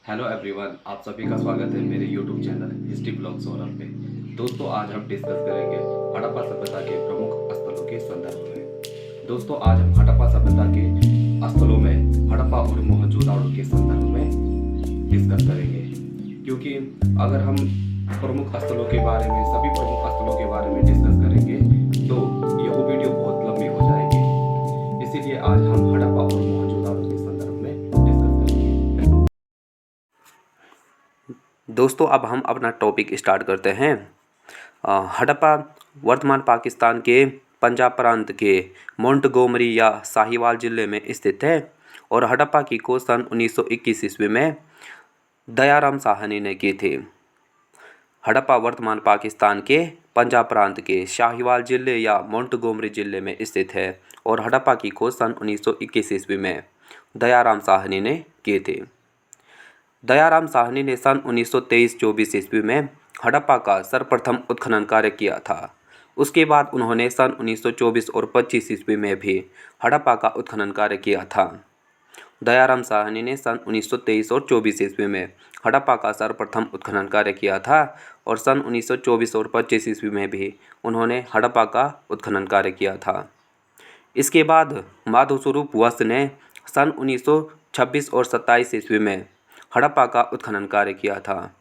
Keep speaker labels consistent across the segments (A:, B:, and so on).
A: Hello everyone, आप सभी का स्वागत है मेरे YouTube channel history blog Saurabh पे। दोस्तों, आज हम डिस्कस करेंगे हड़प्पा सभ्यता के प्रमुख स्थलों के संदर्भ में। दोस्तों, आज हम हड़प्पा सभ्यता के स्थलों में हड़प्पा और मोहनजोदाड़ो के संदर्भ में डिस्कस करेंगे, क्योंकि अगर हम प्रमुख स्थलों के बारे में सभी प्रमुख स्थलों के बारे में डिस्कस करेंगे तो यह वीडियो बहुत लंबी हो जाएगी। इसीलिए आज हम हड़प्पा और मोहनजोदाड़ो के संदर्भ में डिस्कस करेंगे।
B: दोस्तों, अब हम अपना टॉपिक स्टार्ट करते हैं। हड़प्पा वर्तमान पाकिस्तान के पंजाब प्रांत के मोंटगोमरी या साहिवाल जिले में स्थित है और हड़प्पा की खोज सन 1921 ईस्वी में दयाराम साहनी ने की थी। हड़प्पा वर्तमान पाकिस्तान के पंजाब प्रांत के साहिवाल जिले या मोंटगोमरी जिले में स्थित है और हड़प्पा की खोज सन 1921 ईस्वी में दयाराम साहनी ने की थी। दयाराम साहनी ने सन 1923-24 ईस्वी में हड़प्पा का सर्वप्रथम उत्खनन कार्य किया था। उसके बाद उन्होंने सन 1924 और 25 ईस्वी में भी हड़प्पा का उत्खनन कार्य किया था। दयाराम साहनी ने सन 1923 और 24 ईस्वी में हड़प्पा का सर्वप्रथम उत्खनन कार्य किया था और सन 1924 और 25 ईस्वी में भी उन्होंने हड़प्पा का उत्खनन कार्य किया था। इसके बाद माधव स्वरूप वत्स ने सन 1926 और 27 ईस्वी में हड़प्पा का उत्खनन कार्य किया था।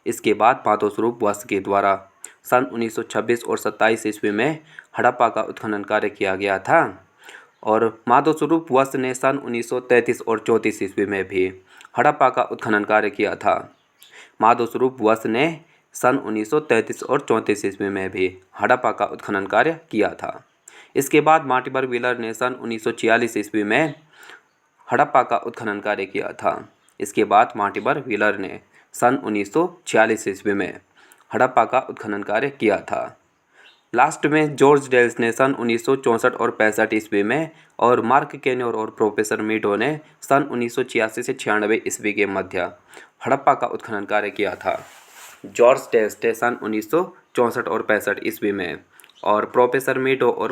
B: इसके बाद माधव स्वरूप वत्स के द्वारा सन 1926 और 27 ईस्वी में हड़प्पा का उत्खनन कार्य किया गया था और माधव स्वरूप वत्स ने सन 1933 और 34 ईस्वी में भी हड़प्पा का उत्खनन कार्य किया था। माधव स्वरूप वत्स ने सन 1933 और 34 ईस्वी में भी हड़प्पा का उत्खनन कार्य किया था। इसके बाद मार्टिबर व्हीलर ने सन 1946 ईस्वी में हड़प्पा का उत्खनन कार्य किया था। इसके बाद मार्टिबर व्हीलर ने सन 1946 ईस्वी में हड़प्पा का उत्खनन कार्य किया था। लास्ट में जॉर्ज डेल्स ने सन 1964 और 65 ईस्वी में और मार्क केन्योर और प्रोफेसर मीडो ने सन 1986 से 96 ईस्वी के मध्य हड़प्पा का उत्खनन कार्य किया था। जॉर्ज डेल्स ने सन 1964 और 65 ईस्वी में और प्रोफेसर मीडो और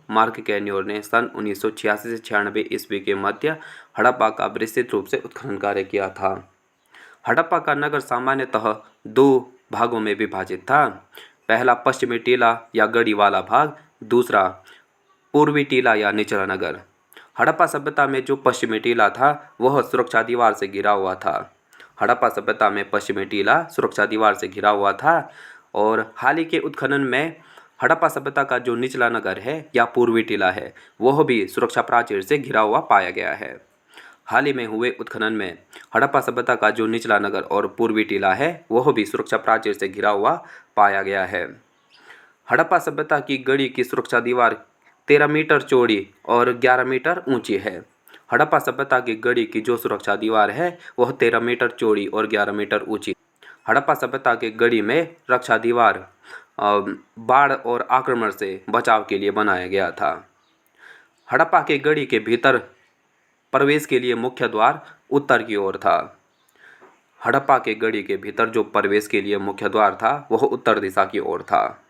B: मार्क कैन्योर ने सन 1986 से 96 ईस्वी के मध्य हड़प्पा का विस्तृत रूप से उत्खनन कार्य किया था। हड़प्पा का नगर सामान्यतः दो भागों में विभाजित था। पहला पश्चिमी टीला या गढ़ी वाला भाग, दूसरा पूर्वी टीला या निचला नगर। हड़प्पा सभ्यता में जो पश्चिमी टीला था वह सुरक्षा दीवार से घिरा हुआ था। हड़प्पा सभ्यता में पश्चिमी टीला सुरक्षा दीवार से घिरा हुआ था और हाल ही के उत्खनन में हड़प्पा सभ्यता का जो निचला नगर है या पूर्वी टीला है वह भी सुरक्षा प्राचीर से घिरा हुआ पाया गया है। हाल ही में हुए उत्खनन में हड़प्पा सभ्यता का जो निचला नगर और पूर्वी टीला है वह भी सुरक्षा प्राचीर से घिरा हुआ पाया गया है। हड़प्पा सभ्यता की गढ़ी की सुरक्षा दीवार 13 मीटर चौड़ी और 11 मीटर ऊंची है। हड़प्पा सभ्यता की गढ़ी की जो सुरक्षा दीवार है वह 13 मीटर चौड़ी और 11 मीटर ऊंची। हड़प्पा सभ्यता के गढ़ी में रक्षा दीवार बाढ़ और आक्रमण से बचाव के लिए बनाया गया था। हड़प्पा के गढ़ी के भीतर प्रवेश के लिए मुख्य द्वार उत्तर की ओर था। हड़प्पा के गढ़ी के भीतर जो प्रवेश के लिए मुख्य द्वार था वह उत्तर दिशा की ओर था।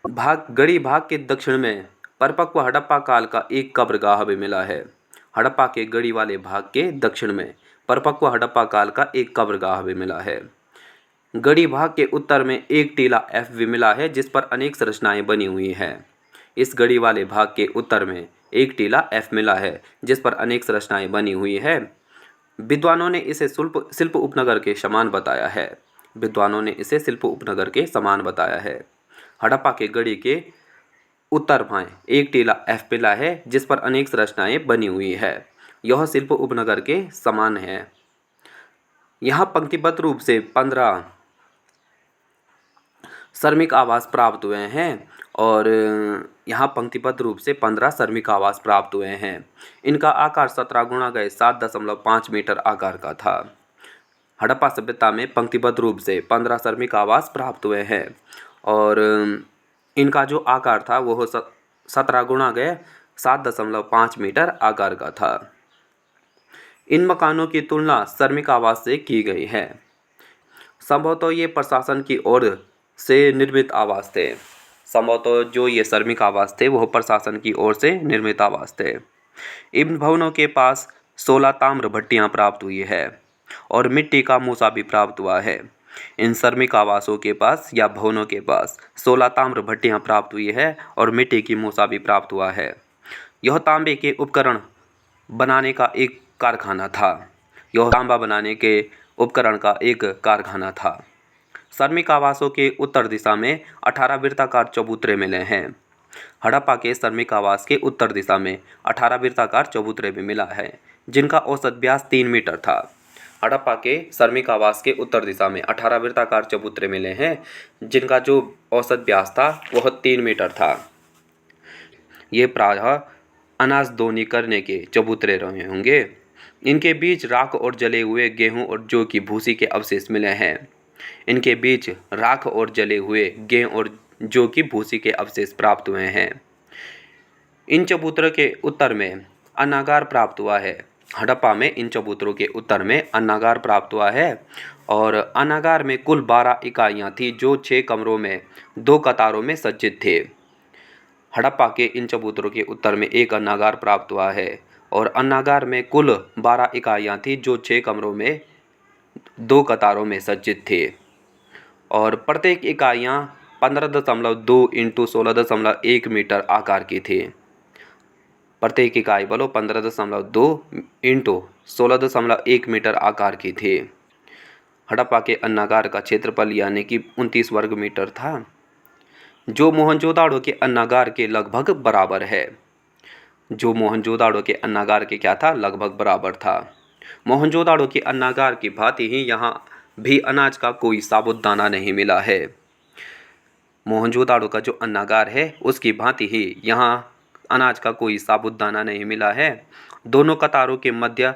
B: गढ़ी भाग के दक्षिण में परिपक्व हड़प्पा काल का एक कब्रगाह भी मिला है। हड़प्पा के गढ़ी वाले भाग के दक्षिण में परिपक्व हड़प्पा काल का एक कब्रगाह भी मिला है। गढ़ी भाग के उत्तर में एक टीला एफ भी मिला है जिस पर अनेक संरचनाएं बनी हुई हैं। इस गढ़ी वाले भाग के उत्तर में एक टीला एफ मिला है जिस पर अनेक संरचनाएं बनी हुई है। विद्वानों ने इसे शिल्प उपनगर के समान बताया है। हड़प्पा के गढ़ी के उत्तर बाएं एक टीला एफ मिला है जिस पर अनेक संरचनाएं बनी हुई है। यह शिल्प उपनगर के समान है। यहाँ पंक्तिबद्ध रूप से 15 श्रमिक आवास प्राप्त हुए हैं इनका आकार 17 गुणा गए 7.5 मीटर आकार का था। हड़प्पा सभ्यता में पंक्तिबद्ध रूप से 15 श्रमिक आवास प्राप्त हुए हैं और इनका जो आकार था वह 17 गुणा गए 7.5 मीटर आकार का था। इन मकानों की तुलना श्रमिक आवास से की गई है। संभवतः ये प्रशासन की ओर से निर्मित आवास थे। संभवतः जो ये श्रमिक आवास थे वह प्रशासन की ओर से निर्मित आवास थे। इन भवनों के पास 16 ताम्र भट्टियाँ प्राप्त हुई है और मिट्टी का मूसा भी प्राप्त हुआ है। इन श्रमिक आवासों के पास या भवनों के पास 16 ताम्र भट्टियाँ प्राप्त हुई है और मिट्टी की मूसा भी प्राप्त हुआ है। यह तांबे के उपकरण बनाने का एक कारखाना था। यह तांबा बनाने के उपकरण का एक कारखाना था। श्रमिक आवासों के उत्तर दिशा में 18 वृत्ताकार चबूतरे मिले हैं। हड़प्पा के श्रमिक आवास के उत्तर दिशा में 18 वृत्ताकार चबूतरे भी मिला है, जिनका औसत व्यास 3 मीटर था। हड़प्पा के श्रमिक आवास के उत्तर दिशा में 18 वृत्ताकार चबूतरे मिले हैं, जिनका जो औसत व्यास था वह 3 मीटर था। ये प्रायः अनाज दोनी करने के चबूतरे रहे होंगे। इनके बीच राख और जले हुए गेहूं और जौ की भूसी के अवशेष मिले हैं। इनके बीच राख और जले हुए गेहूं और जौ की भूसी के अवशेष प्राप्त हुए हैं। इन चबूतरों के उत्तर में अन्नागार प्राप्त हुआ है। हड़प्पा में इन चबूतरों के उत्तर में अन्नागार प्राप्त हुआ है और अन्नागार में कुल 12 इकाइयाँ थी जो 6 कमरों में 2 कतारों में सज्जित थे। हड़प्पा के इन चबूतरों के उत्तर में एक अन्नागार प्राप्त हुआ है और अन्नागार में कुल 12 इकाइयाँ थी जो 6 कमरों में 2 कतारों में सज्जित थे और प्रत्येक इकाइयाँ 15.2 इंटू 16.1 मीटर आकार की थी। प्रत्येक इकाई बोलो 15.2 इंटू 16.1 मीटर आकार की थी। हड़प्पा के अन्नागार का क्षेत्रफल यानी कि 29 वर्ग मीटर था, जो मोहनजोदाड़ो के अन्नागार के लगभग बराबर है। जो मोहनजोदाड़ो के अन्नागार के क्या था, लगभग बराबर था। मोहनजोदाड़ो के अन्नागार की भांति ही यहाँ भी अनाज का कोई साबुत दाना नहीं मिला है। मोहनजोदाड़ो का जो अन्नागार है उसकी भांति ही यहाँ अनाज का कोई साबुत दाना नहीं मिला है। दोनों कतारों के मध्य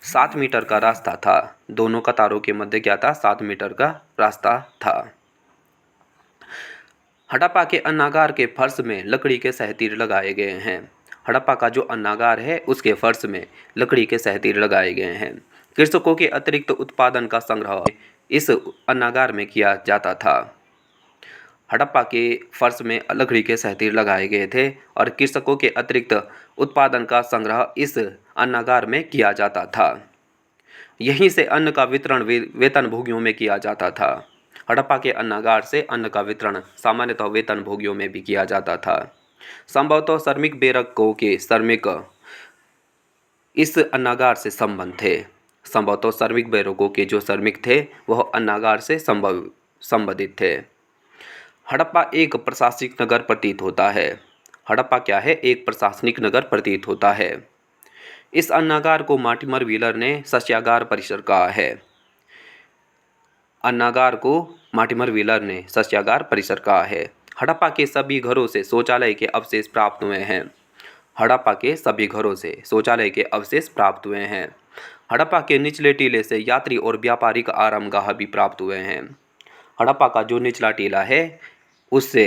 B: 7 मीटर का रास्ता था। दोनों कतारों के मध्य क्या था, 7 मीटर का रास्ता था। हड़प्पा के अन्नागार के फर्श में लकड़ी के सहतीर लगाए गए हैं। हड़प्पा का जो अन्नागार है उसके फर्श में लकड़ी के सहतीर लगाए गए हैं। कृषकों के अतिरिक्त उत्पादन का संग्रह इस अन्नागार में किया जाता था। हड़प्पा के फर्श में लकड़ी के सहतीर लगाए गए थे और कृषकों के अतिरिक्त उत्पादन का संग्रह इस अन्नागार में किया जाता था। यहीं से अन्न का वितरण वेतनभोगियों में किया जाता था। हड़प्पा के अन्नागार से अन्न का वितरण सामान्यतः वेतनभोगियों में भी किया जाता था। संभवतः श्रमिक बेरकों के श्रमिक इस अन्नागार से संबंध थे। संभवतः श्रमिक बेरकों के जो श्रमिक थे वह अन्नागार से संबंधित थे। हड़प्पा एक प्रशासनिक नगर प्रतीत होता है। हड़प्पा क्या है, एक प्रशासनिक नगर प्रतीत होता है। इस अन्नागार को मॉर्टिमर व्हीलर ने सस्यागार परिसर कहा है। अन्नागार को मॉर्टिमर व्हीलर ने सस्यागार परिसर कहा है। हड़प्पा के सभी घरों से शौचालय के अवशेष प्राप्त हुए हैं। हड़प्पा के सभी घरों से शौचालय के अवशेष प्राप्त हुए हैं। हड़प्पा के निचले टीले से यात्री और व्यापारिक आरामगाह भी प्राप्त हुए हैं। हड़प्पा का जो निचला टीला है उससे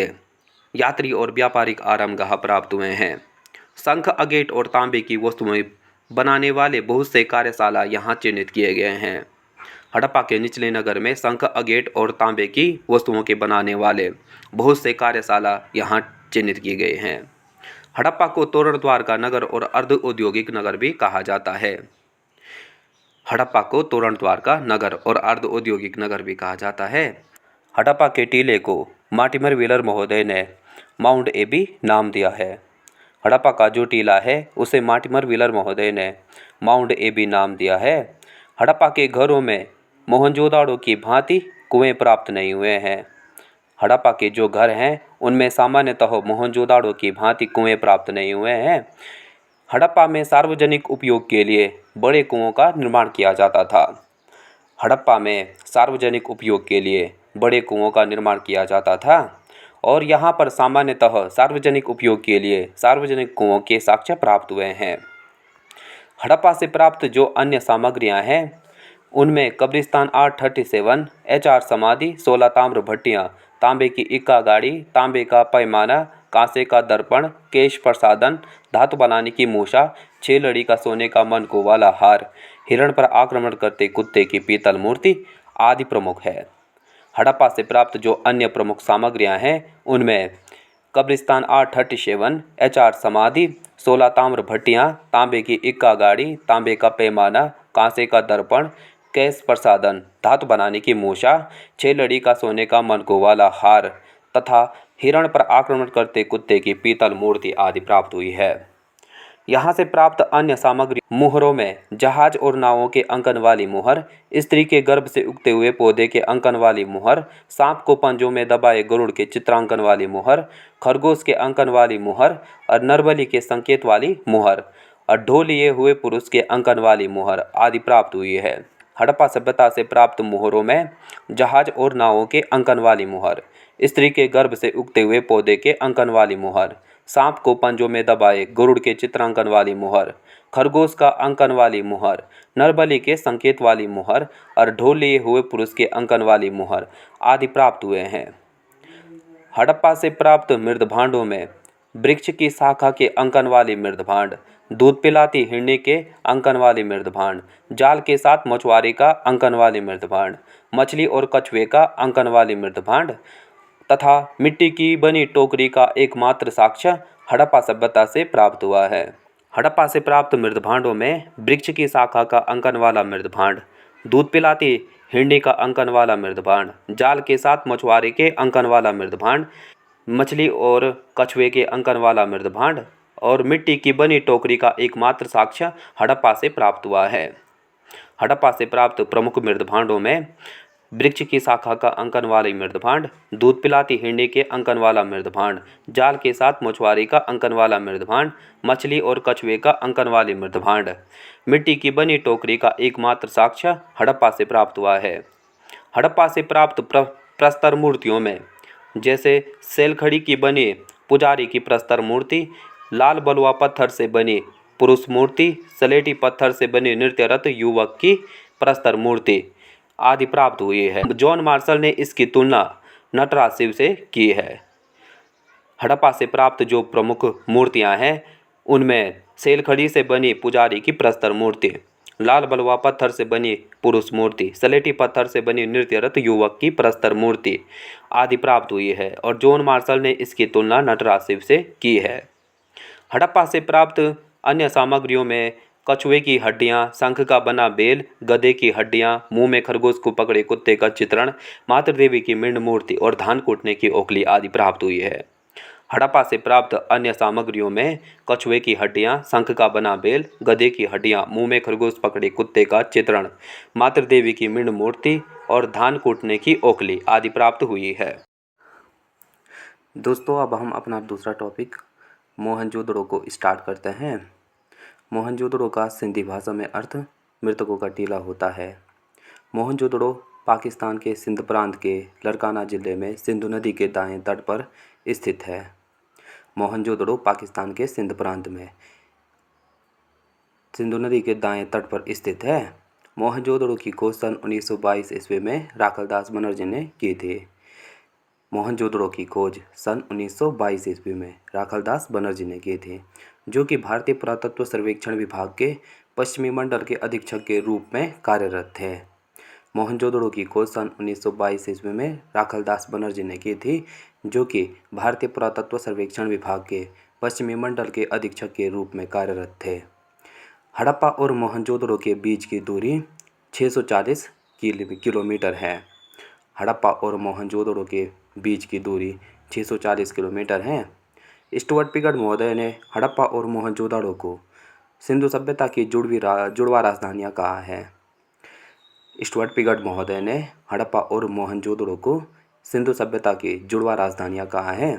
B: यात्री और व्यापारिक आरामगाह प्राप्त हुए हैं। शंख, अगेट और तांबे की वस्तुएं बनाने वाले बहुत से कार्यशाला यहाँ चिन्हित किए गए हैं। हड़प्पा के निचले नगर में शंख, अगेट और तांबे की वस्तुओं के बनाने वाले बहुत से कार्यशाला यहाँ चिन्हित किए गए हैं। हड़प्पा को तोरण द्वार का नगर और अर्ध औद्योगिक नगर भी कहा जाता है। हड़प्पा को तोरण द्वार का नगर और अर्ध औद्योगिक नगर भी कहा जाता है। हड़प्पा के टीले को मॉर्टिमर व्हीलर महोदय ने माउंट एबी नाम दिया है। हड़प्पा का जो टीला है उसे मॉर्टिमर व्हीलर महोदय ने माउंट एबी नाम दिया है। हड़प्पा के घरों में मोहनजोदाड़ो की भांति कुएं प्राप्त नहीं हुए हैं। हड़प्पा के जो घर हैं उनमें सामान्यतः मोहनजोदाड़ो की भांति कुएं प्राप्त नहीं हुए हैं। हड़प्पा में सार्वजनिक उपयोग के लिए बड़े कुओं का निर्माण किया जाता था। हड़प्पा में सार्वजनिक उपयोग के लिए बड़े कुओं का निर्माण किया जाता था और यहाँ पर सामान्यतः सार्वजनिक उपयोग के लिए सार्वजनिक कुओं के साक्ष्य प्राप्त हुए हैं। हड़प्पा से प्राप्त जो अन्य सामग्रियाँ हैं उनमें कब्रिस्तान 837, HR समाधि, 16 ताम्र भट्टियाँ, तांबे की इक्का गाड़ी, तांबे का पैमाना, कांसे का दर्पण, केश प्रसादन, धातु बनाने की मूसा, 6 लड़ी का सोने का मनको वाला हार, हिरण पर आक्रमण करते कुत्ते की पीतल मूर्ति आदि प्रमुख है। हड़प्पा से प्राप्त जो अन्य प्रमुख सामग्रियां हैं उनमें कब्रिस्तान 837, HR समाधि, 16 ताम्र भट्टियाँ, तांबे की इक्का गाड़ी, तांबे का पैमाना, कांसे का दर्पण, कैश प्रसादन, धातु बनाने की मूसा, 6 लड़ी का सोने का मनको वाला हार तथा हिरण पर आक्रमण करते कुत्ते की पीतल मूर्ति आदि प्राप्त हुई है। यहाँ से प्राप्त अन्य सामग्री मुहरों में जहाज और नावों के अंकन वाली मुहर, स्त्री के गर्भ से उगते हुए पौधे के अंकन वाली मुहर, सांप को पंजों में दबाए गरुड़ के चित्रांकन वाली मुहर, खरगोश के अंकन वाली मुहर और नरबली के संकेत वाली मुहर और ढोल लिए हुए पुरुष के अंकन वाली मुहर आदि प्राप्त हुई है। हड़प्पा सभ्यता से प्राप्त मुहरों में जहाज और नावों के अंकन वाली मुहर, स्त्री के गर्भ से उगते हुए पौधे के अंकन वाली मुहर, सांप को पंजों में दबाए गरुड़ के चित्रांकन वाली मुहर, खरगोश का अंकन वाली मुहर, नरबली के संकेत वाली मुहर और ढोल लिए हुए पुरुष के अंकन वाली मुहर आदि प्राप्त हुए हैं। हड़प्पा से प्राप्त मृदभांडों में वृक्ष की शाखा के अंकन वाली मृदभांड, दूध पिलाती हिरनी के अंकन वाली मृदभांड, जाल के साथ मछुआरे का अंकन वाली मृदभांड, मछली और कछुए का अंकन वाली मृदभांड तथा मिट्टी की बनी टोकरी का एकमात्र साक्ष्य हड़प्पा सभ्यता से प्राप्त हुआ है। हड़प्पा से प्राप्त मृदभांडों में वृक्ष की शाखा का अंकन वाला मृदभांड, दूध पिलाती हिरनी का अंकन वाला मृदभांड, जाल के साथ मछुआरे के अंकन वाला मृदभांड, मछली और कछुए के अंकन वाला मृदभांड और मिट्टी की बनी टोकरी का एकमात्र साक्ष्य हड़प्पा से प्राप्त हुआ है। हड़प्पा से प्राप्त प्रमुख मृदभांडों में वृक्ष की शाखा का अंकन वाली मृदभांड, दूध पिलाती हिरनी के अंकन वाला मृदभांड, जाल के साथ मछुआरे का अंकन वाला मृदभांड, मछली और कछुए का अंकन वाली मृदभांड, मिट्टी की बनी टोकरी का एकमात्र साक्ष्य हड़प्पा से प्राप्त हुआ है। हड़प्पा से प्राप्त प्रस्तर मूर्तियों में जैसे सेलखड़ी की बनी पुजारी की प्रस्तर मूर्ति, लाल बलुआ पत्थर से बनी पुरुष मूर्ति, सलेटी पत्थर से बनी नृत्यरत युवक की प्रस्तर मूर्ति आदि प्राप्त हुई है। जॉन मार्शल ने इसकी तुलना नटराज शिव से की है। हड़प्पा से प्राप्त जो प्रमुख मूर्तियां हैं उनमें सेलखड़ी से बनी पुजारी की प्रस्तर मूर्ति, लाल बलुआ पत्थर से बनी पुरुष मूर्ति, सलेटी पत्थर से बनी नृत्यरत युवक की प्रस्तर मूर्ति आदि प्राप्त हुई है और जॉन मार्शल ने इसकी तुलना नटराज शिव से की है। हड़प्पा से प्राप्त अन्य सामग्रियों में कछुए की हड्डियां, शंख का बना बेल, गधे की हड्डियां, मुंह में खरगोश को पकड़े कुत्ते का चित्रण, मातृ देवी की मिंड मूर्ति और धान कूटने की ओखली आदि प्राप्त हुई है। हड़प्पा से प्राप्त अन्य सामग्रियों में कछुए की हड्डियां, शंख का बना बेल, गधे की हड्डियां, मुंह में खरगोश पकड़े कुत्ते का चित्रण, मातृ देवी की मिंड मूर्ति और धान कूटने की ओखली आदि प्राप्त हुई है। दोस्तों, अब हम अपना दूसरा टॉपिक मोहनजोदड़ो को स्टार्ट करते हैं। मोहनजोदड़ो का सिंधी भाषा में अर्थ मृतकों का टीला होता है। मोहनजोदड़ो पाकिस्तान के सिंध प्रांत के लरकाना ज़िले में सिंधु नदी के दाएं तट पर स्थित है। मोहनजोदड़ो पाकिस्तान के सिंध प्रांत में सिंधु नदी के दाएं तट पर स्थित है। मोहनजोदड़ो की खोज सन 1922 ईस्वी में राखलदास बनर्जी ने की थी। मोहनजोदड़ो की खोज सन 1922 ईस्वी में राखलदास बनर्जी ने की थी, जो कि भारतीय पुरातत्व सर्वेक्षण विभाग के पश्चिमी मंडल के अधीक्षक के रूप में कार्यरत थे। मोहनजोदड़ो की खोज सन 1922 ईस्वी में राखलदास बनर्जी ने की थी, जो कि भारतीय पुरातत्व सर्वेक्षण विभाग के पश्चिमी मंडल के अधीक्षक के रूप में कार्यरत थे। हड़प्पा और मोहनजोदड़ो के बीच की दूरी 640 किलोमीटर है। हड़प्पा और मोहनजोदड़ो के बीच की दूरी 640 किलोमीटर है। स्टुअर्ट पिगॉट महोदय ने हड़प्पा और मोहनजोदड़ो को सिंधु सभ्यता की जुड़वा राजधानियाँ कहा है। स्टुअर्ट पिगॉट महोदय ने हड़प्पा और मोहनजोदड़ो को सिंधु सभ्यता की जुड़वा राजधानियाँ कहा है।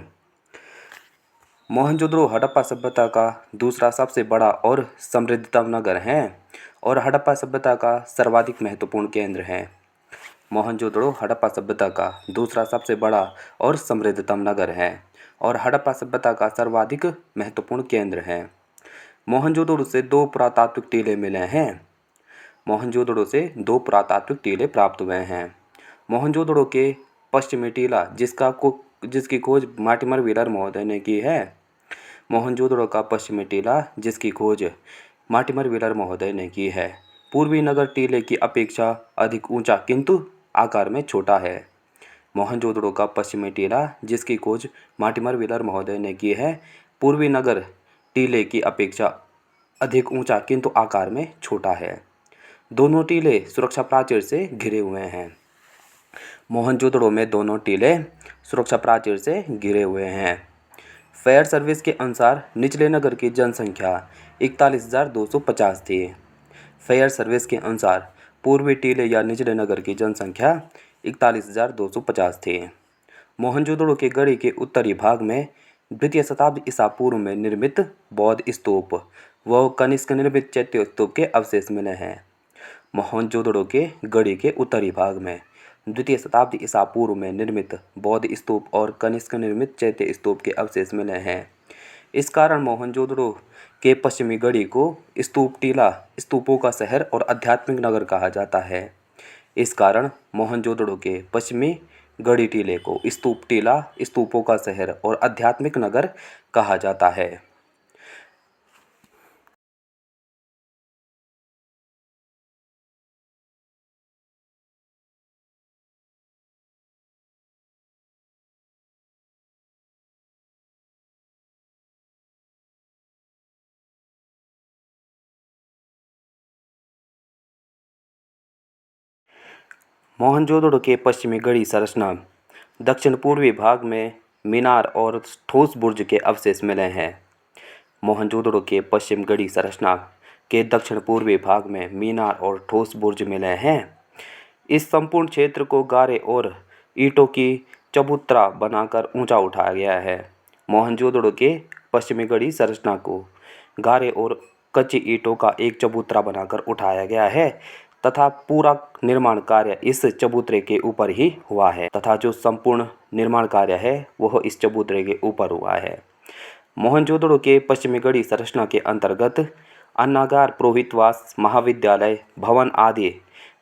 B: मोहनजोदड़ो हड़प्पा सभ्यता का दूसरा सबसे बड़ा और समृद्धतम नगर है और हड़प्पा सभ्यता का सर्वाधिक महत्वपूर्ण केंद्र है। मोहनजोदड़ो हड़प्पा सभ्यता का दूसरा सबसे बड़ा और समृद्धतम नगर है और हड़प्पा सभ्यता का सर्वाधिक महत्वपूर्ण केंद्र है। मोहनजोदड़ो से 2 पुरातात्विक टीले मिले हैं। मोहनजोदड़ो से 2 पुरातात्विक टीले प्राप्त हुए हैं। मोहनजोदड़ो के पश्चिमी टीला जिसकी खोज मार्टिमर व्हीलर महोदय ने की है। मोहनजोदड़ो का पश्चिमी टीला जिसकी खोज मार्टिमर व्हीलर महोदय ने की है, पूर्वी नगर टीले की अपेक्षा अधिक ऊंचा किंतु आकार में छोटा है। मोहनजोदड़ो का पश्चिमी टीला, जिसकी खोज मार्टिमर व्हीलर महोदय ने की है, पूर्वी नगर टीले की अपेक्षा अधिक ऊंचा किंतु आकार में छोटा है। दोनों टीले सुरक्षा प्राचीर से घिरे हुए हैं। मोहनजोदड़ो में दोनों टीले सुरक्षा प्राचीर से घिरे हुए हैं। फायर सर्विस के अनुसार निचले नगर की जनसंख्या 41,250 थी। फायर सर्विस के अनुसार पूर्वी टीले या निचले नगर की जनसंख्या 41,250 थी। मोहनजोदड़ो के गढ़ी के उत्तरी भाग में द्वितीय शताब्दी ईसा पूर्व में निर्मित बौद्ध स्तूप व कनिष्क निर्मित चैत्य स्तूप के अवशेष मिले हैं। मोहनजोदड़ो के गढ़ी के उत्तरी भाग में द्वितीय शताब्दी ईसा पूर्व में निर्मित बौद्ध स्तूप और कनिष्क निर्मित चैत्य स्तूप के अवशेष मिले हैं। इस कारण मोहनजोदड़ो के पश्चिमी गढ़ी को स्तूप टीला, स्तूपों का शहर और आध्यात्मिक नगर कहा जाता है। इस कारण मोहनजोदड़ो के पश्चिमी गढ़ी टीले को स्तूप टीला, स्तूपों का शहर और आध्यात्मिक नगर कहा जाता है। मोहनजोदड़ो के पश्चिमी गढ़ी संरचना दक्षिण पूर्वी भाग में मीनार और ठोस बुर्ज के अवशेष मिले हैं। मोहनजोदड़ो के पश्चिम गढ़ी संरचना के दक्षिण पूर्वी भाग में मीनार और ठोस बुर्ज मिले हैं। इस संपूर्ण क्षेत्र को गारे और ईंटों की चबूतरा बनाकर ऊंचा उठाया गया है। मोहनजोदड़ो के पश्चिमी गढ़ी संरचना को गारे और कच्ची ईंटों का एक चबूतरा बनाकर उठाया गया है तथा पूरा निर्माण कार्य इस चबूतरे के ऊपर ही हुआ है तथा जो संपूर्ण निर्माण कार्य है वह इस चबूतरे के ऊपर हुआ है। मोहनजोदड़ो के पश्चिमी गढ़ी संरचना के अंतर्गत अन्नागार, पुरोहितवास, महाविद्यालय, भवन आदि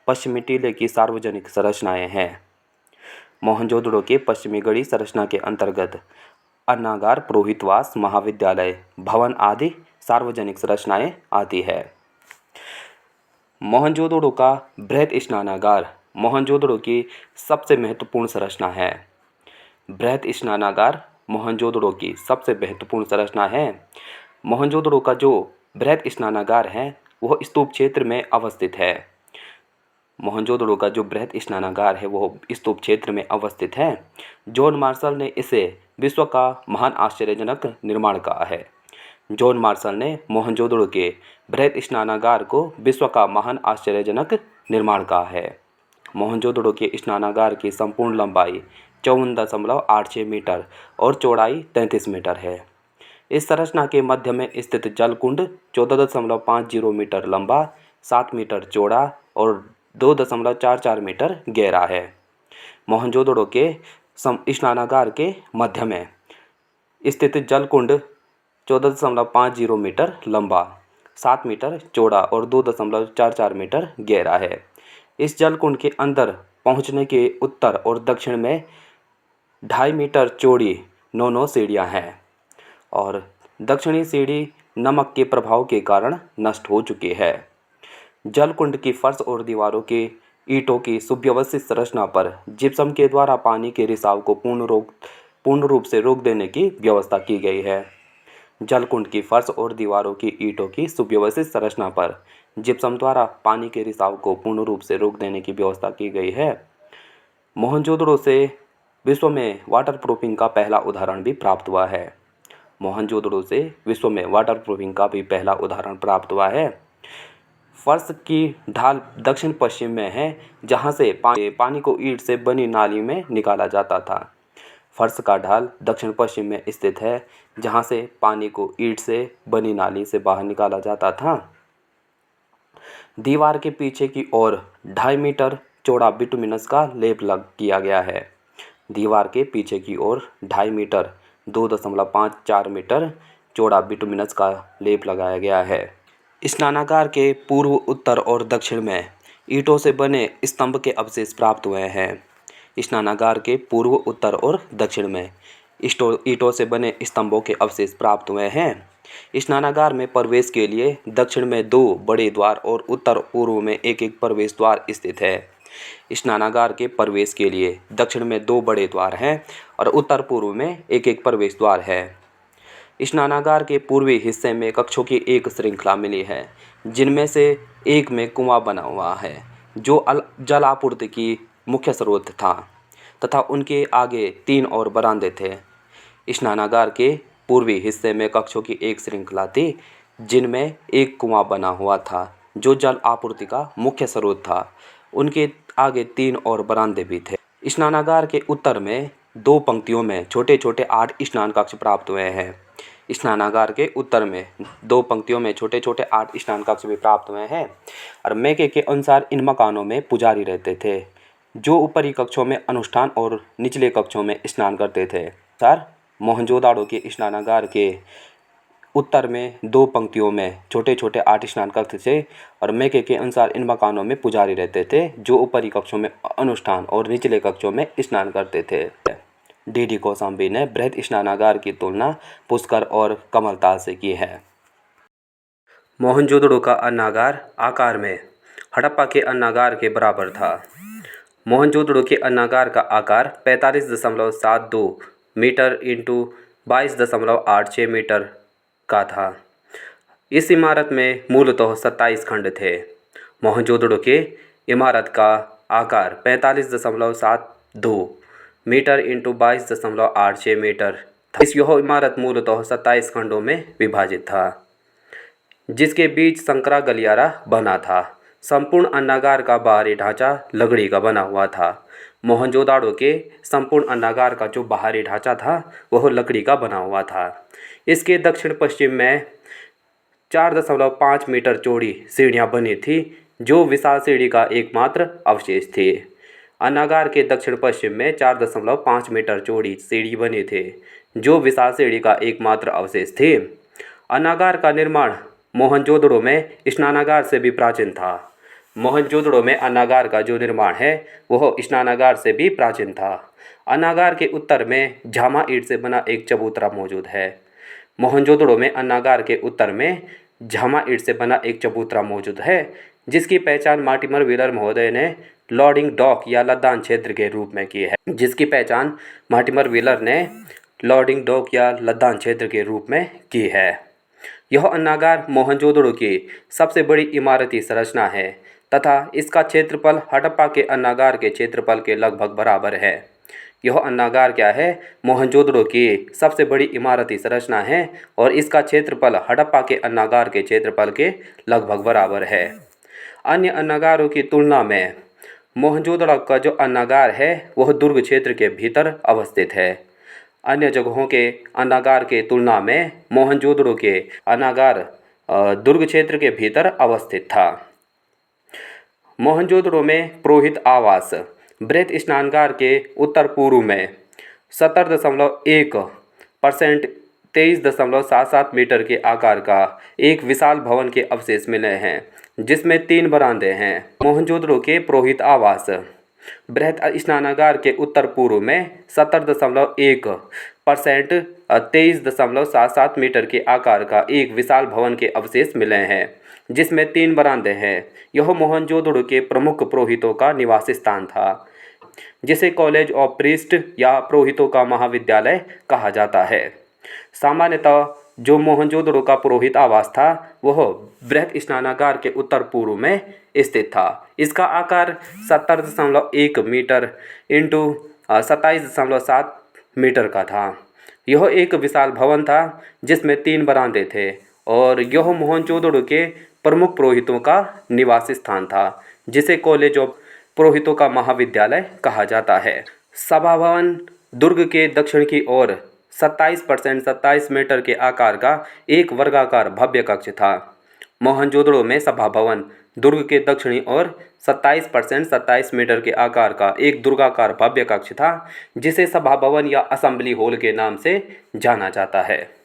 B: पश्चिमी टीले की सार्वजनिक संरचनाएं हैं। मोहनजोदड़ो के पश्चिमी गढ़ी संरचना के अंतर्गत अन्नागार, पुरोहितवास, महाविद्यालय, भवन आदि सार्वजनिक संरचनाएं आती है। मोहनजोदड़ो का बृहत स्नानागार मोहनजोदड़ो की सबसे महत्वपूर्ण संरचना है। बृहत स्नानागार मोहनजोदड़ो की सबसे महत्वपूर्ण संरचना है। मोहनजोदड़ो का जो बृहत स्नानागार है वह स्तूप क्षेत्र में अवस्थित है। मोहनजोदड़ो का जो बृहत स्नानागार है वह स्तूप क्षेत्र में अवस्थित है। जॉन मार्शल ने इसे विश्व का महान आश्चर्यजनक निर्माण कहा है। जॉन मार्शल ने मोहनजोदड़ो के बृहत स्नानागार को विश्व का महान आश्चर्यजनक निर्माण कहा है। मोहनजोदड़ो के स्नानागार की संपूर्ण लंबाई 54.86 मीटर और चौड़ाई 33 मीटर है। इस संरचना के मध्य में स्थित जलकुंड 14.50 मीटर लंबा, 7 मीटर चौड़ा और 2.44 मीटर गहरा है। मोहनजोदड़ो के स्नानागार के मध्य में स्थित जलकुंड 14.50 मीटर लंबा, 7 मीटर चौड़ा और 2.44 मीटर गहरा है। इस जलकुंड के अंदर पहुंचने के उत्तर और दक्षिण में 2.5 मीटर चौड़ी 9 सीढ़ियां हैं और दक्षिणी सीढ़ी नमक के प्रभाव के कारण नष्ट हो चुकी है। जलकुंड की फर्श और दीवारों के ईंटों की सुव्यवस्थित संरचना पर जिप्सम के द्वारा पानी के रिसाव को पूर्ण रूप से रोक देने की व्यवस्था की गई है। जलकुंड की फर्श और दीवारों की ईंटों की सुव्यवस्थित संरचना पर जिप्सम द्वारा पानी के रिसाव को पूर्ण रूप से रोक देने की व्यवस्था की गई है। मोहनजोदड़ो से विश्व में वाटरप्रूफिंग का पहला उदाहरण भी प्राप्त हुआ है। मोहनजोदड़ो से विश्व में वाटरप्रूफिंग का भी पहला उदाहरण प्राप्त हुआ है। फर्श की ढाल दक्षिण पश्चिम में है, जहां से पानी को ईंट से बनी नाली में निकाला जाता था। फर्श का ढाल दक्षिण पश्चिम में स्थित है, जहां से पानी को ईंट से बनी नाली से बाहर निकाला जाता था। दीवार के पीछे की ओर 2.5 मीटर चौड़ा बिटुमिनस का लेप किया गया है। दीवार के पीछे की ओर 2.5 मीटर 2.54 मीटर चौड़ा बिटुमिनस का लेप लगाया गया है। स्नानागार के पूर्व, उत्तर और दक्षिण में ईंटों से बने स्तंभ के अवशेष प्राप्त हुए हैं। स्नानागार के पूर्व, उत्तर और दक्षिण में ईंटों से बने स्तंभों के अवशेष प्राप्त हुए हैं। स्नानागार में प्रवेश के लिए दक्षिण में 2 बड़े द्वार और उत्तर पूर्व में एक प्रवेश द्वार स्थित है। स्नानागार के प्रवेश के लिए दक्षिण में 2 बड़े द्वार हैं और उत्तर पूर्व में एक एक प्रवेश द्वार है। स्नानागार के पूर्वी हिस्से में कक्षों की एक श्रृंखला मिली है, जिनमें से एक में कुआं बना हुआ है जो जल आपूर्ति की मुख्य स्रोत था तथा उनके आगे 3 और बरामदे थे। स्नानागार के पूर्वी हिस्से में कक्षों की एक श्रृंखला थी, जिनमें एक कुआं बना हुआ था जो जल आपूर्ति का मुख्य स्रोत था। उनके आगे 3 और बरामदे भी थे। स्नानागार के उत्तर में 2 पंक्तियों में छोटे छोटे 8 स्नान कक्ष प्राप्त हुए हैं। स्नानागार के उत्तर में 2 पंक्तियों में छोटे छोटे 8 स्नान कक्ष भी प्राप्त हुए हैं और मैके के अनुसार इन मकानों में पुजारी रहते थे, जो ऊपरी कक्षों में अनुष्ठान और निचले कक्षों में स्नान करते थे। सर मोहनजोदाड़ो के स्नानागार के उत्तर में 2 पंक्तियों में छोटे छोटे 8 स्नान कक्ष थे और मैके के अनुसार इन मकानों में पुजारी रहते थे, जो ऊपरी कक्षों में अनुष्ठान और निचले कक्षों में स्नान करते थे। डी कौशाम्बी ने बृहद स्नानागार की तुलना पुष्कर और कमलताल से की है। मोहनजोदड़ो का अन्नागार आकार में हड़प्पा के अन्नागार के बराबर था। मोहनजोदड़ो के अन्नागार का आकार 45.72 मीटर इंटू 22.86 मीटर का था। इस इमारत में मूलतः 27 खंड थे। मोहनजोदड़ो के इमारत का आकार 45.72 मीटर इंटू 22.86 मीटर था। यह इमारत मूलतः 27 खंडों में विभाजित था, जिसके बीच संकरा गलियारा बना था। संपूर्ण अन्नागार का बाहरी ढांचा लकड़ी का बना हुआ था। मोहनजोदाड़ो के संपूर्ण अन्नागार का जो बाहरी ढांचा था वह लकड़ी का बना हुआ था। इसके दक्षिण पश्चिम में 4.5 मीटर चौड़ी सीढ़ियाँ बनी थी, जो विशाल सीढ़ी का एकमात्र अवशेष थी। अन्नागार के दक्षिण पश्चिम में 4.5 मीटर चौड़ी सीढ़ी बनी थी, जो विशाल सीढ़ी का एकमात्र अवशेष थी। अन्नागार का निर्माण मोहनजोदड़ो में स्नानागार से भी प्राचीन था। मोहनजोदड़ो में अन्नागार का जो निर्माण है वह स्नानागार से भी प्राचीन था। अन्नागार के उत्तर में झामा ईंट से बना एक चबूतरा मौजूद है। मोहनजोदड़ो में अन्नागार के उत्तर में झामा ईंट से बना एक चबूतरा मौजूद है, जिसकी पहचान मार्टिमर व्हीलर महोदय ने लोडिंग डॉक या लद्दान क्षेत्र के रूप में की है। जिसकी पहचान मार्टिमर व्हीलर ने लोडिंग डॉक या लद्दान क्षेत्र के रूप में की है। यह अन्नागार मोहनजोदड़ो की सबसे बड़ी इमारती संरचना है तथा इसका क्षेत्रफल हड़प्पा के अन्नागार के क्षेत्रफल के लगभग बराबर है। यह अन्नागार क्या है? मोहनजोदड़ो की सबसे बड़ी इमारती संरचना है और इसका क्षेत्रफल हड़प्पा के अन्नागार के क्षेत्रफल के लगभग बराबर है। अन्य अन्नागारों की तुलना में मोहनजोदड़ो का जो अन्नागार है वह दुर्ग क्षेत्र के भीतर अवस्थित है। अन्य जगहों के अन्नागार के तुलना में मोहनजोदड़ो के अन्नागार दुर्ग क्षेत्र के भीतर अवस्थित था। मोहनजोदड़ो में पुरोहित आवास बृहत स्नानागार के उत्तर पूर्व में 70.1% 23.77 मीटर के आकार का एक विशाल भवन के अवशेष मिले हैं, जिसमें 3 बरामदे हैं। मोहनजोदड़ो के पुरोहित आवास बृहत स्नानागार के उत्तर पूर्व में 70.1% 23.77 मीटर के आकार का एक विशाल भवन के अवशेष मिले हैं, जिसमें 3 बरामदे हैं। यह मोहनजोदड़ो के प्रमुख पुरोहितों का निवास स्थान था, जिसे कॉलेज ऑफ प्रीस्ट या पुरोहितों का महाविद्यालय कहा जाता है। सामान्यतः जो मोहनजोदड़ो का पुरोहित आवास था वह बृहत स्नानागार के उत्तर पूर्व में स्थित था। इसका आकार 70.1 मीटर इंटू 27.7 मीटर का था। यह एक विशाल भवन था जिसमें 3 बरामदे थे और यह मोहनजोदड़ो के प्रमुख पुरोहितों का निवास स्थान था, जिसे कॉलेज ऑफ पुरोहितों का महाविद्यालय कहा जाता है। सभा भवन दुर्ग के दक्षिण की ओर 27% मीटर के आकार का एक वर्गाकार भव्य कक्ष था। मोहनजोदड़ो में सभा भवन दुर्ग के दक्षिणी ओर 27% मीटर के आकार का एक दुर्गाकार भव्य कक्ष था, जिसे सभा भवन या असेंबली हॉल के नाम से जाना जाता है।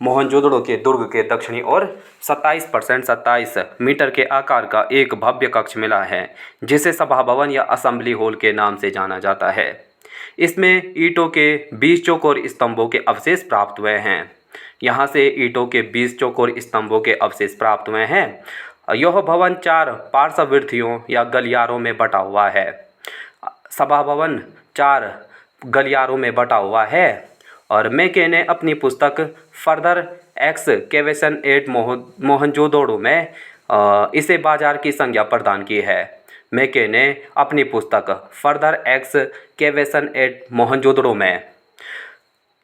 B: मोहनजोदड़ो के दुर्ग के दक्षिणी ओर 27% मीटर के आकार का एक भव्य कक्ष मिला है, जिसे सभा भवन या असेंबली हॉल के नाम से जाना जाता है। इसमें ईंटों के 20 चौकोर स्तंभों के अवशेष प्राप्त हुए हैं। यहाँ से ईंटों के 20 चौकोर स्तंभों के अवशेष प्राप्त हुए हैं, यह भवन 4 पार्श्ववर्तियों या गलियारों में बटा हुआ है। सभा भवन 4 गलियारों में बटा हुआ है। और मैके ने अपनी पुस्तक फर्दर एक्सकेवेशन एट मोहनजोदड़ो में इसे बाजार की संज्ञा प्रदान की है। मैके ने अपनी पुस्तक फर्दर एक्सकेवेशन एट मोहनजोदड़ो में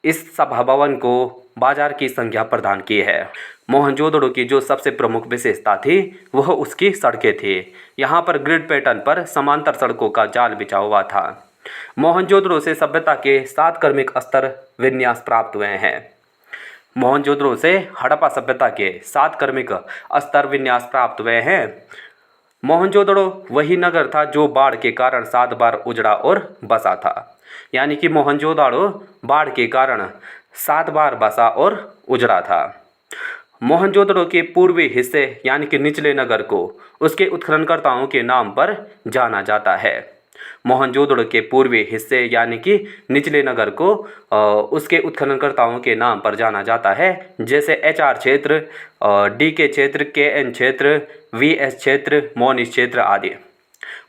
B: इस सभा भवन को बाजार की संज्ञा प्रदान की है। मोहनजोदड़ो की जो सबसे प्रमुख विशेषता थी वह उसकी सड़कें थी। यहाँ पर ग्रिड पैटर्न पर समांतर सड़कों का जाल बिछा हुआ था। मोहनजोदड़ो से सभ्यता के 7 क्रमिक स्तर विन्यास प्राप्त हुए हैं। मोहनजोदड़ो से हड़प्पा सभ्यता के 7 क्रमिक स्तर विन्यास प्राप्त हुए हैं। मोहनजोदड़ो वही नगर था जो बाढ़ के कारण 7 बार उजड़ा और बसा था। यानी कि मोहनजोदड़ो बाढ़ के कारण 7 बार बसा और उजड़ा था। मोहनजोदड़ो के पूर्वी हिस्से यानी कि निचले नगर को उसके उत्खननकर्ताओं के नाम पर जाना जाता है। मोहनजोदड़ो के पूर्वी हिस्से यानी कि निचले नगर को उसके उत्खननकर्ताओं के नाम पर जाना जाता है, जैसे HR क्षेत्र, DK क्षेत्र, KN क्षेत्र, VS क्षेत्र, मोनिश क्षेत्र आदि।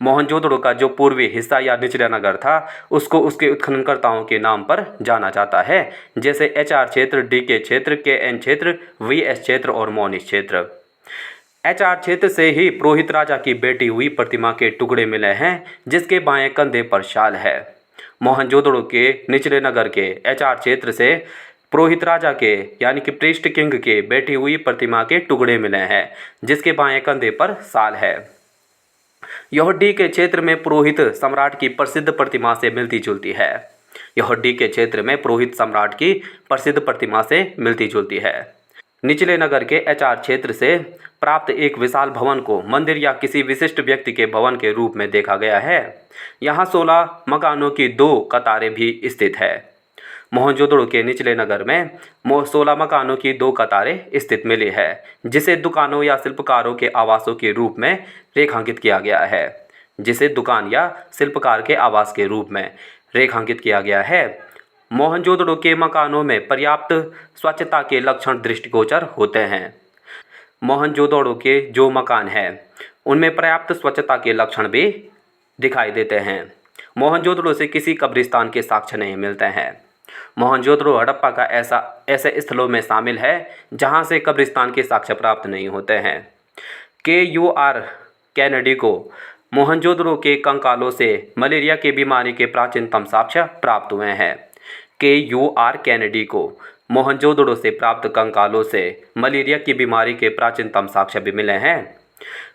B: मोहनजोदड़ो का जो पूर्वी हिस्सा या निचला नगर था उसको उसके उत्खननकर्ताओं के नाम पर जाना जाता है, जैसे HR क्षेत्र, DK क्षेत्र, KN क्षेत्र, VS क्षेत्र और मोनिश क्षेत्र। HR क्षेत्र से ही पुरोहित राजा की बेटी हुई प्रतिमा के टुकड़े मिले हैं, जिसके बाएं कंधे पर शाल है। मोहनजोदड़ो के निचले नगर के HR क्षेत्र से पुरोहित राजा के यानी कि प्रीस्ट किंग के बेटी हुई प्रतिमा के टुकड़े मिले हैं, जिसके बाएं कंधे पर शाल है। यह DK क्षेत्र में पुरोहित सम्राट की प्रसिद्ध प्रतिमा से मिलती जुलती है। यह DK क्षेत्र में पुरोहित सम्राट की प्रसिद्ध प्रतिमा से मिलती जुलती है। निचले नगर के HR क्षेत्र से प्राप्त एक विशाल भवन को मंदिर या किसी विशिष्ट व्यक्ति के भवन के रूप में देखा गया है। यहाँ 16 मकानों की 2 कतारें भी स्थित है। मोहनजोदड़ो के निचले नगर में 16 मकानों की 2 कतारें स्थित मिली है, जिसे दुकानों या शिल्पकारों के आवासों के रूप में रेखांकित किया गया है। जिसे दुकान या शिल्पकार के आवास के रूप में रेखांकित किया गया है। मोहनजोदड़ो के मकानों में पर्याप्त स्वच्छता के लक्षण दृष्टिगोचर होते हैं। मोहनजोदड़ो के जो मकान हैं उनमें पर्याप्त स्वच्छता के लक्षण भी दिखाई देते हैं। मोहनजोदड़ो से किसी कब्रिस्तान के साक्ष्य नहीं मिलते हैं। मोहनजोदड़ो हड़प्पा का ऐसे स्थलों में शामिल है जहां से कब्रिस्तान के साक्ष्य प्राप्त नहीं होते हैं। KUR कैनेडी को मोहनजोदड़ो के कंकालों से मलेरिया की बीमारी के प्राचीनतम साक्ष्य प्राप्त हुए हैं। KUR कैनेडी को मोहनजोदड़ो से प्राप्त कंकालों से मलेरिया की बीमारी के प्राचीनतम साक्ष्य भी मिले हैं।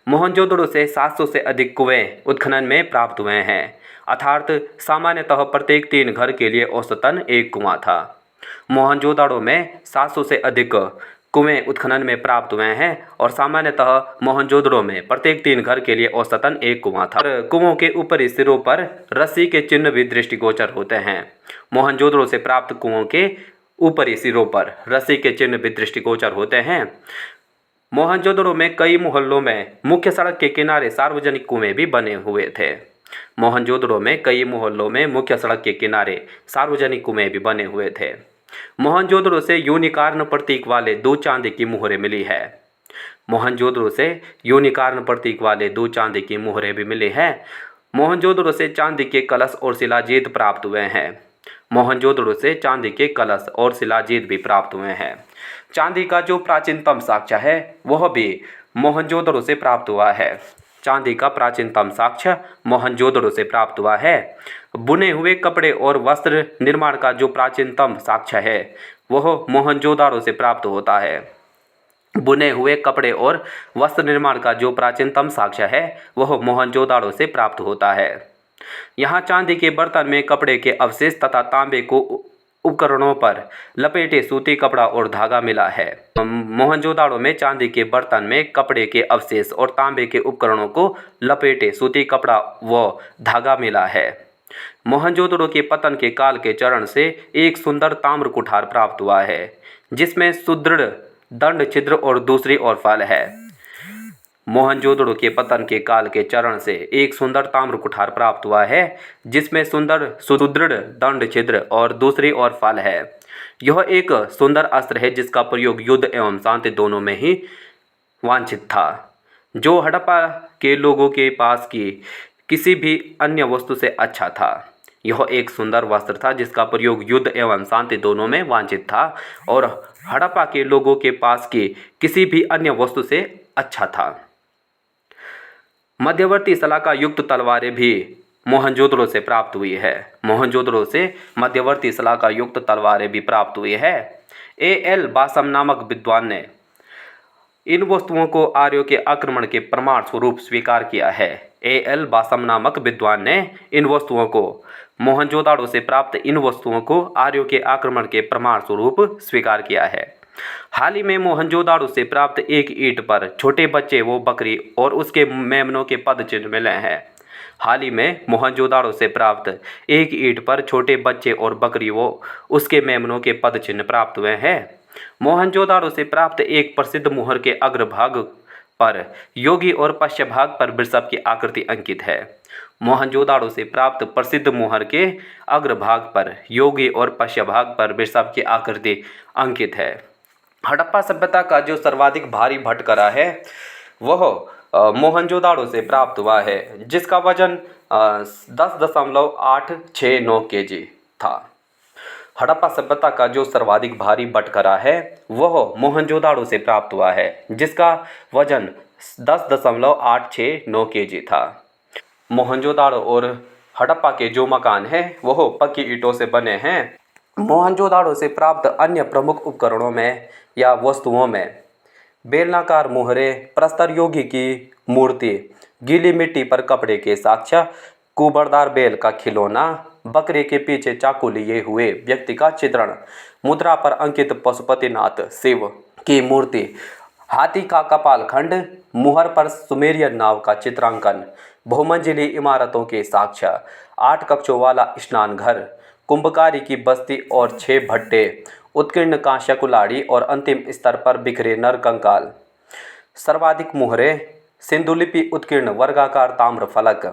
B: मोहनजोदड़ो से 700 से अधिक कुएं उत्खनन में प्राप्त हुए हैं, अर्थात सामान्यतः प्रत्येक 3 घर के लिए औसतन 1 कुआं था। मोहनजोदड़ो में 700 से अधिक कुएं उत्खनन में प्राप्त हुए हैं और सामान्यतः मोहनजोदड़ो में प्रत्येक 3 घर के लिए औसतन 1 कुआं था। कुओं के ऊपरी सिरों पर रस्सी के चिन्ह भी दृष्टिगोचर होते हैं। मोहनजोदड़ो से प्राप्त कुओं के ऊपरी सिरों पर रस्सी के चिन्ह भी दृष्टिगोचर होते हैं। मोहनजोदड़ो में कई मोहल्लों में मुख्य सड़क के किनारे सार्वजनिक कुएं भी बने हुए थे। मोहनजोदड़ो में कई मोहल्लों में मुख्य सड़क के किनारे सार्वजनिक कुएं भी बने हुए थे। मोहनजोदड़ो से यूनिकॉर्न प्रतीक वाले 2 चांदी की मुहरें मिली है। मोहनजोदड़ो से यूनिकॉर्न प्रतीक वाले 2 चांदी की मुहरें भी मिली हैं। मोहनजोदड़ो से चांदी के कलश और शिलाजीत प्राप्त हुए हैं। मोहनजोदड़ो से चांदी के कलश और शिलाजीत भी प्राप्त हुए हैं। चांदी का जो प्राचीनतम साक्ष्य है वह भी मोहनजोदड़ो से प्राप्त हुआ है। चांदी का प्राचीनतम साक्ष्य मोहनजोदड़ो से प्राप्त हुआ है। बुने हुए कपड़े और वस्त्र निर्माण का जो प्राचीनतम साक्ष्य है वह मोहनजोदड़ो से प्राप्त होता है। बुने हुए कपड़े और वस्त्र निर्माण का जो प्राचीनतम साक्ष्य है वह मोहनजोदड़ो से प्राप्त होता है। यहाँ चांदी के बर्तन में कपड़े के अवशेष तथा तांबे को उपकरणों पर लपेटे सूती कपड़ा और धागा मिला है। मोहनजोदड़ो में चांदी के बर्तन में कपड़े के अवशेष और तांबे के उपकरणों को लपेटे सूती कपड़ा व धागा मिला है। मोहनजोदड़ो के पतन के काल के चरण से एक सुंदर ताम्र कुठार प्राप्त हुआ है, जिसमें सुदृढ़ दंड छिद्र और दूसरी ओर फल है। मोहनजोदड़ो के पतन के काल के चरण से एक सुंदर ताम्र कुठार प्राप्त हुआ है, जिसमें सुदृढ़ दंड छिद्र और दूसरी ओर फल है। यह एक सुंदर अस्त्र है जिसका प्रयोग युद्ध एवं शांति दोनों में ही वांछित था। जो हड़प्पा के लोगों के पास की किसी भी अन्य वस्तु से अच्छा था। यह एक सुंदर वस्त्र था जिसका प्रयोग युद्ध एवं शांति दोनों में वांछित था और हड़प्पा के लोगों के पास की किसी भी अन्य वस्तु से अच्छा था। मध्यवर्ती शलाका युक्त तलवारें भी मोहनजोदड़ो से प्राप्त हुई है। मोहनजोदड़ो से मध्यवर्ती शलाका युक्त तलवारें भी प्राप्त हुई है। एल बासम नामक विद्वान ने इन वस्तुओं को आर्यों के आक्रमण के प्रमाण स्वरूप स्वीकार किया है। एल बासम नामक विद्वान ने इन वस्तुओं को मोहनजोदाड़ो से प्राप्त इन वस्तुओं को आर्यों के आक्रमण के प्रमाण स्वरूप स्वीकार किया है। हाल ही में मोहनजोदाड़ो से प्राप्त एक ईंट पर छोटे बच्चे व बकरी और उसके मेमनों के पद चिन्ह मिले हैं। हाल ही में मोहनजोदाड़ो से प्राप्त एक ईंट पर छोटे बच्चे और बकरी व उसके मेमनों के पद चिन्ह प्राप्त हुए हैं। मोहनजोदाड़ो से प्राप्त एक प्रसिद्ध मुहर के अग्रभाग पर योगी और पश्चिम भाग पर वृषभ की आकृति अंकित है। मोहनजोदाड़ो से प्राप्त प्रसिद्ध मुहर के अग्रभाग पर योगी और पश्चिम भाग पर वृषभ की आकृति अंकित है। हड़प्पा सभ्यता का जो सर्वाधिक भारी भटकरा है वह मोहनजोदाड़ो से प्राप्त हुआ है, जिसका वजन 10.869 kg था। हड़प्पा सभ्यता का जो सर्वाधिक भारी बटखरा है वह मोहनजोदाड़ो से प्राप्त हुआ है, जिसका वजन 10.869 kg था। मोहनजोदाड़ो और हड़प्पा के जो मकान हैं वह पक्की ईंटों से बने हैं। मोहनजोदाड़ो से प्राप्त अन्य प्रमुख उपकरणों में या वस्तुओं में बेलनाकार मुहरे, प्रस्तर योगी की मूर्ति, गीली मिट्टी पर कपड़े के साक्ष्य, कुबड़दार बैल का खिलौना, बकरे के पीछे चाकू लिए हुए व्यक्ति का चित्रण, मुद्रा पर अंकित पशुपतिनाथ शिव की मूर्ति, हाथी का कपाल खंड, मुहर पर सुमेरियन नाव का चित्रांकन, बहुमंजिली इमारतों के साक्ष्य, 8 कक्षों वाला स्नान घर, कुंभकारी की बस्ती और 6 भट्टे, उत्कीर्ण कांस्य कुल्हाड़ी और अंतिम स्तर पर बिखरे नर कंकाल। सर्वाधिक मुहरे, सिंधुलिपि उत्कीर्ण वर्गाकार ताम्र फलक,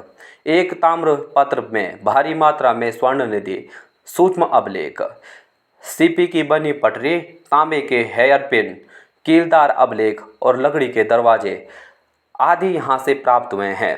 B: एक ताम्र पत्र में भारी मात्रा में स्वर्ण निधि, सूक्ष्म अभिलेख, सीपी की बनी पटरी, तांबे के हेयर पिन, कीलदार अभिलेख और लकड़ी के दरवाजे आदि यहाँ से प्राप्त हुए हैं।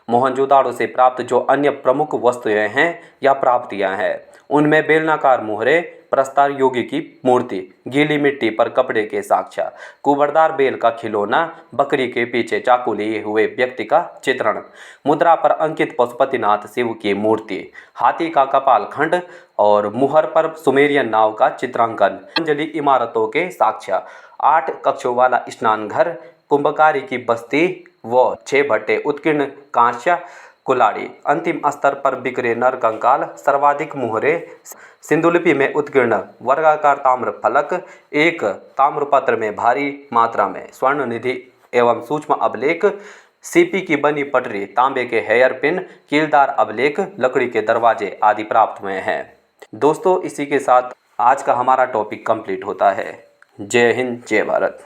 B: मोहनजोदाड़ो से प्राप्त जो अन्य प्रमुख वस्तुएं हैं या प्राप्तियां हैं उनमें बेलनाकार मुहरे, प्रस्तर योगी की मूर्ति, गीली मिट्टी पर कपड़े के साक्ष्य, कुबड़दार बैल का खिलौना, बकरी के पीछे चाकू लिए हुए व्यक्ति का चित्रण, मुद्रा पर अंकित पशुपतिनाथ शिव की मूर्ति, हाथी का कपाल खंड और मुहर पर सुमेरियन नाव का चित्रांकन, अंजलि इमारतों के साक्ष्य, 8 कक्षों वाला स्नान घर, कुंभकारी की बस्ती व 6 भट्टे, उत्कीर्ण कांस्य कुल्हाड़ी, अंतिम स्तर पर बिखरे नर कंकाल, सर्वाधिक मुहरे, सिंधुलिपि में उत्कीर्ण वर्गाकार ताम्र फलक, एक ताम्रपत्र में भारी मात्रा में स्वर्ण निधि एवं सूक्ष्म अभिलेख, सीपी की बनी पटरी, तांबे के हेयर पिन, कीलदार अभिलेख, लकड़ी के दरवाजे आदि प्राप्त हुए हैं। दोस्तों, इसी के साथ आज का हमारा टॉपिक कंप्लीट होता है। जय हिंद, जय भारत।